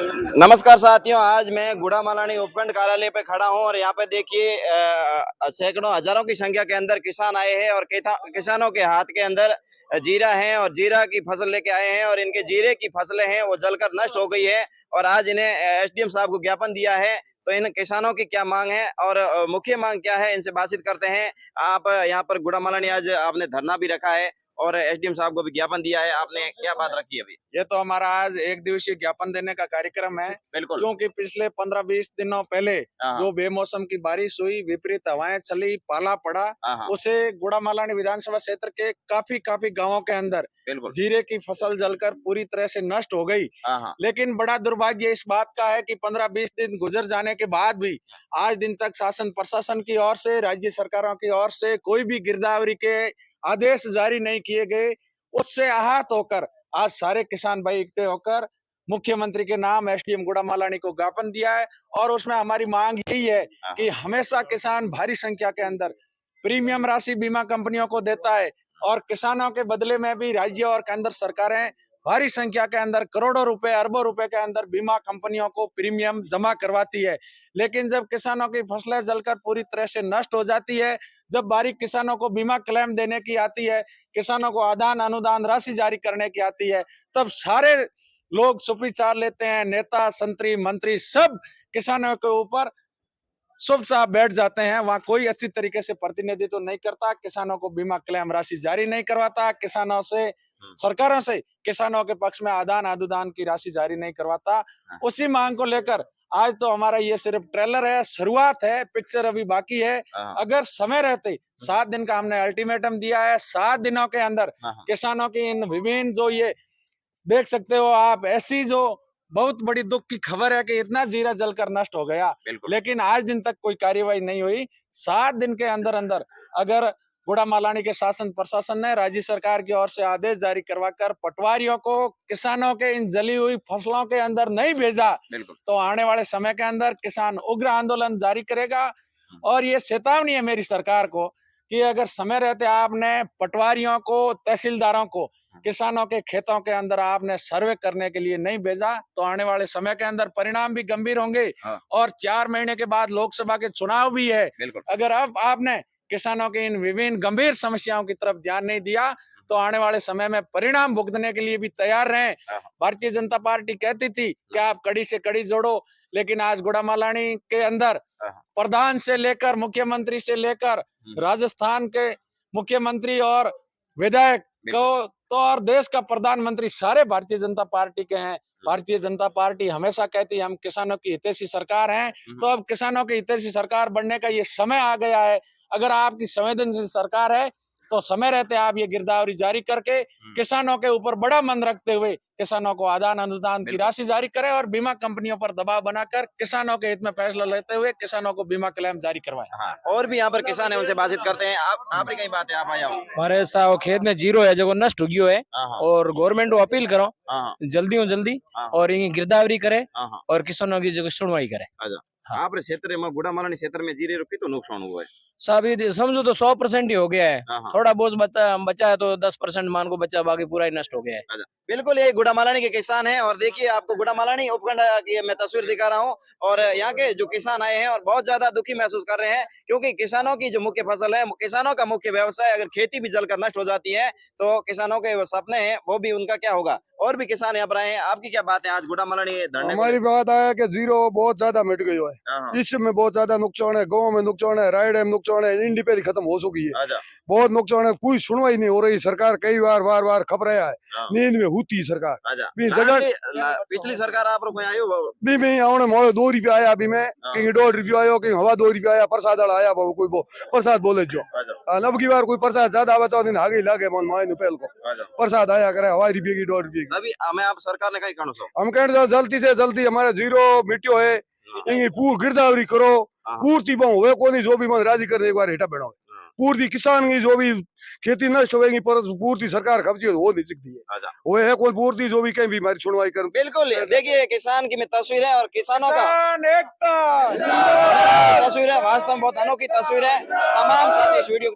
नमस्कार साथियों, आज मैं गुड़ामालानी उपखंड कार्यालय पे खड़ा हूं और यहाँ पे देखिए सैकड़ों हजारों की संख्या के अंदर किसान आए हैं और किसानों के हाथ के अंदर जीरा है और जीरा की फसल लेके आए हैं और इनके जीरे की फसलें हैं वो जलकर नष्ट हो गई है और आज इन्हें एसडीएम साहब को ज्ञापन दिया है। तो इन किसानों की क्या मांग है और मुख्य मांग क्या है, इनसे बातचीत करते हैं। आप यहाँ पर गुड़ामालानी आज आपने धरना भी रखा है और एसडीएम साहब को भी ज्ञापन दिया है, आपने क्या बात रखी है अभी? ये तो हमारा आज एक दिवसीय ज्ञापन देने का कार्यक्रम है। बिल्कुल। क्योंकि पिछले 15-20 दिनों पहले हाँ। जो बेमौसम की बारिश हुई, विपरीत हवाएं चली, पाला पड़ा, हाँ। उसे गुड़ामालानी विधानसभा क्षेत्र के काफी गांवों के अंदर बिल्कुल। जीरे की फसल जलकर पूरी तरह से नष्ट हो गई। हाँ। लेकिन बड़ा दुर्भाग्य इस बात का है कि 15-20 दिन गुजर जाने के बाद भी आज दिन तक शासन प्रशासन की ओर से, राज्य सरकारों की ओर से कोई भी गिरदावरी के आदेश जारी नहीं किए गए। उससे आहत होकर आज सारे किसान भाई इकट्ठे होकर मुख्यमंत्री के नाम एसडीएम गुड़ामालानी को ज्ञापन दिया है और उसमें हमारी मांग यही है कि हमेशा किसान भारी संख्या के अंदर प्रीमियम राशि बीमा कंपनियों को देता है और किसानों के बदले में भी राज्य और केंद्र सरकारें भारी संख्या के अंदर करोड़ों रुपए, अरबों रुपए के अंदर बीमा कंपनियों को प्रीमियम जमा करवाती है। लेकिन जब किसानों की फसलें जलकर पूरी तरह से नष्ट हो जाती है, जब बारी किसानों को बीमा क्लेम देने की आती है, किसानों को आदान अनुदान राशि जारी करने की आती है, तब सारे लोग सुविचार लेते हैं। नेता, संतरी, मंत्री सब किसानों के ऊपर चुपचाप बैठ जाते हैं। वहां कोई अच्छी तरीके से प्रतिनिधित्व नहीं करता, किसानों को बीमा क्लेम राशि जारी नहीं करवाता, किसानों से, सरकारों से किसानों के पक्ष में आदान अनुदान की राशि जारी नहीं करवाता। उसी मांग को लेकर आज तो हमारा ये सिर्फ ट्रेलर है, शुरुआत है, पिक्चर अभी बाकी है। अगर समय रहते 7 दिन का हमने अल्टीमेटम दिया है, 7 दिनों के अंदर किसानों की इन विभिन्न जो ये देख सकते हो आप, ऐसी जो बहुत बड़ी दुख की खबर है कि इतना जीरा जलकर नष्ट हो गया, लेकिन आज दिन तक कोई कार्यवाही नहीं हुई। 7 दिन के अंदर अंदर अगर गुड़ामालानी के शासन प्रशासन ने राज्य सरकार की ओर से आदेश जारी करवाकर पटवारियों को किसानों के इन जली हुई फसलों के अंदर नहीं भेजा, तो आने वाले समय के अंदर किसान उग्र आंदोलन जारी करेगा। और ये चेतावनी है मेरी सरकार को कि अगर समय रहते आपने पटवारियों को, तहसीलदारों को किसानों के खेतों के अंदर आपने सर्वे करने के लिए नहीं भेजा, तो आने वाले समय के अंदर परिणाम भी गंभीर होंगे। और 4 महीने के बाद लोकसभा के चुनाव भी है। अगर अब आपने किसानों के इन विभिन्न गंभीर समस्याओं की तरफ ध्यान नहीं दिया, तो आने वाले समय में परिणाम भुगतने के लिए भी तैयार रहें। भारतीय जनता पार्टी कहती थी कि आप कड़ी से कड़ी जोड़ो, लेकिन आज गुड़ामालानी के अंदर प्रधान से लेकर मुख्यमंत्री से लेकर राजस्थान के मुख्यमंत्री और विधायक को तो और देश का प्रधानमंत्री सारे भारतीय जनता पार्टी के हैं। भारतीय जनता पार्टी हमेशा कहती है हम किसानों की हितैषी सरकार हैं, तो अब किसानों की हितैषी सरकार बनने का ये समय आ गया है। अगर आपकी संवेदनशील सरकार है तो समय रहते आप ये गिरदावरी जारी करके किसानों के ऊपर बड़ा मन रखते हुए किसानों को आदान अनुदान की राशि जारी करें और बीमा कंपनियों पर दबाव बनाकर किसानों के हित में फैसला लेते हुए किसानों को बीमा क्लेम जारी करवाएं। और भी यहाँ पर किसान है, उनसे बातचीत करते हैं। आप कई बात है, आप आए हो। हमारे साथ खेत में जीरो है जो नष्ट हो गयो है और गवर्नमेंट को अपील करो जल्दी और ये गिरदावरी करे और किसानों की जो सुनवाई करे। आप क्षेत्र में गुड़ामालानी क्षेत्र में जीरे रुपये तो नुकसान हुआ है सब, समझो तो 100% ही हो गया है। थोड़ा बहुत बचा है तो 10% मान को बचा, बाकी पूरा ही नष्ट हो गया है। बिल्कुल, ये गुड़ामालानी के किसान हैं और देखिए आपको गुड़ामालानी उपखंड की मैं तस्वीर दिखा रहा हूँ और यहाँ के जो किसान आए हैं और बहुत ज्यादा दुखी महसूस कर रहे हैं, क्योंकि किसानों की जो मुख्य फसल है, किसानों का मुख्य व्यवसाय, अगर खेती भी जलकर नष्ट हो जाती है तो किसानों के सपने हैं वो भी, उनका क्या होगा। और भी किसान यहाँ पर आए हैं, आपकी क्या बात है आज गुड़ामालानी धरने? हमारी बात है कि जीरो बहुत ज्यादा मिट गई है, इसमें बहुत ज्यादा नुकसान है, गाँव में नुकसान है, रायड में नुकसान है, इंडी पे खत्म हो चुकी है, बहुत नुकसान है। कोई सुनवाई नहीं हो रही, सरकार कई बार खप रहा है, नींद में होती सरकार। पिछली सरकार आप लोग आयो भी मैं आने मोड़े 2 रुपया आया, अभी मैं कहीं 1.5 रुपया आयो, कहीं हवा 2 रुपया आया, प्रसाद आया कोई प्रसाद बोले जो अब की बार कोई प्रसाद ज्यादा आवे तो दिन आगे लागे मन मायने पहल को प्रसाद आया करे हवा रुपये की 1.5 रुपये की। अभी हमें आप सरकार ने कहीं कहना सो हम कह जल्दी से जल्दी हमारा जीरो मिट्यो है, गिरदावरी करो, पूर्ति हुए कोनी जो भी मन राजी करने एक बार हेठा बैठो, पूर्ति किसान की जो भी खेती नष्ट होगी पर पूर्ति सरकार खपती है वो नहीं सकती है, वो है कोई पूर्ति जो भी कहीं भी हमारी सुनवाई कर। बिल्कुल, देखिए किसान की मैं तस्वीर है और किसानों का तस्वीर है, वास्तव में बहुत अनोखी तस्वीर है। तमाम साथी इस वीडियो